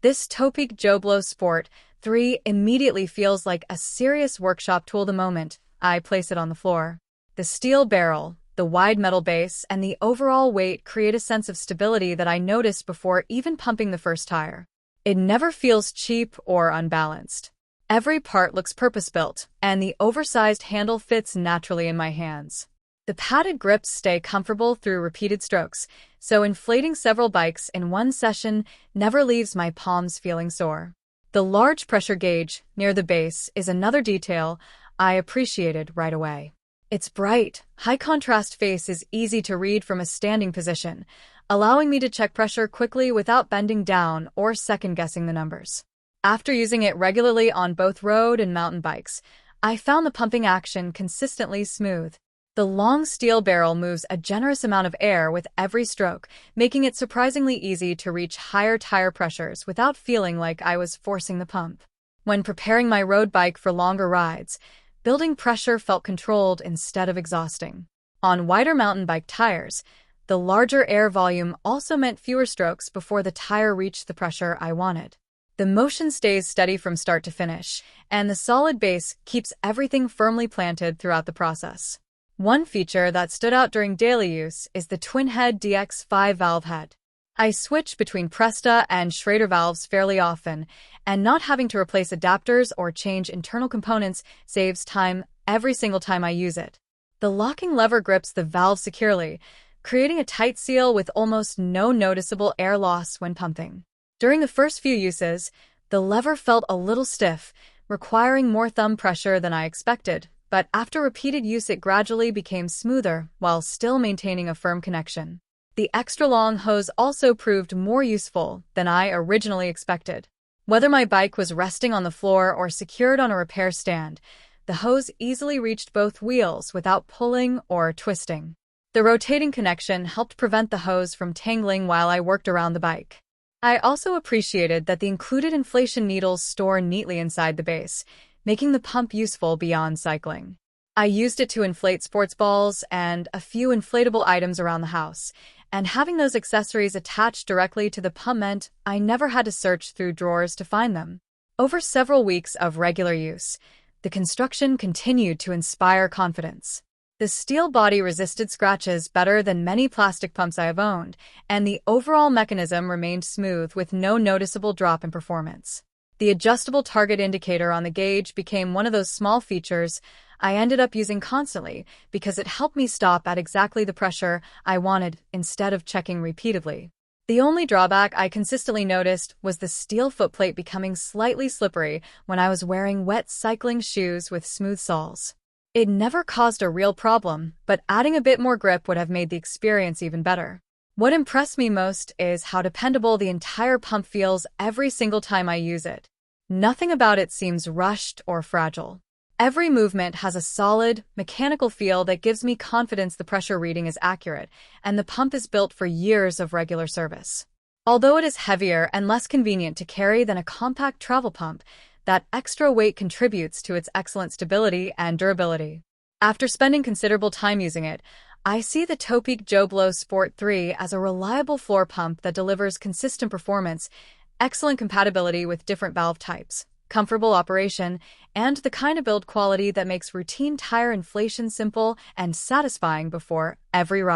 This Topeak JoeBlow Sport III immediately feels like a serious workshop tool the moment I place it on the floor. The steel barrel, the wide metal base, and the overall weight create a sense of stability that I noticed before even pumping the first tire. It never feels cheap or unbalanced. Every part looks purpose-built, and the oversized handle fits naturally in my hands. The padded grips stay comfortable through repeated strokes, so inflating several bikes in one session never leaves my palms feeling sore. The large pressure gauge near the base is another detail I appreciated right away. Its bright, high-contrast face is easy to read from a standing position, allowing me to check pressure quickly without bending down or second-guessing the numbers. After using it regularly on both road and mountain bikes, I found the pumping action consistently smooth. The long steel barrel moves a generous amount of air with every stroke, making it surprisingly easy to reach higher tire pressures without feeling like I was forcing the pump. When preparing my road bike for longer rides, building pressure felt controlled instead of exhausting. On wider mountain bike tires, the larger air volume also meant fewer strokes before the tire reached the pressure I wanted. The motion stays steady from start to finish, and the solid base keeps everything firmly planted throughout the process. One feature that stood out during daily use is the TwinHead DX5 valve head. I switch between Presta and Schrader valves fairly often, and not having to replace adapters or change internal components saves time every single time I use it. The locking lever grips the valve securely, creating a tight seal with almost no noticeable air loss when pumping. During the first few uses, the lever felt a little stiff, requiring more thumb pressure than I expected, but after repeated use it gradually became smoother while still maintaining a firm connection. The extra-long hose also proved more useful than I originally expected. Whether my bike was resting on the floor or secured on a repair stand, the hose easily reached both wheels without pulling or twisting. The rotating connection helped prevent the hose from tangling while I worked around the bike. I also appreciated that the included inflation needles store neatly inside the base, making the pump useful beyond cycling. I used it to inflate sports balls and a few inflatable items around the house, and having those accessories attached directly to the pump meant I never had to search through drawers to find them. Over several weeks of regular use, the construction continued to inspire confidence. The steel body resisted scratches better than many plastic pumps I have owned, and the overall mechanism remained smooth with no noticeable drop in performance. The adjustable target indicator on the gauge became one of those small features I ended up using constantly because it helped me stop at exactly the pressure I wanted instead of checking repeatedly. The only drawback I consistently noticed was the steel footplate becoming slightly slippery when I was wearing wet cycling shoes with smooth soles. It never caused a real problem, but adding a bit more grip would have made the experience even better. What impressed me most is how dependable the entire pump feels every single time I use it. Nothing about it seems rushed or fragile. Every movement has a solid, mechanical feel that gives me confidence the pressure reading is accurate, and the pump is built for years of regular service. Although it is heavier and less convenient to carry than a compact travel pump, that extra weight contributes to its excellent stability and durability. After spending considerable time using it, I see the Topeak JoeBlow Sport III as a reliable floor pump that delivers consistent performance, excellent compatibility with different valve types, comfortable operation, and the kind of build quality that makes routine tire inflation simple and satisfying before every ride.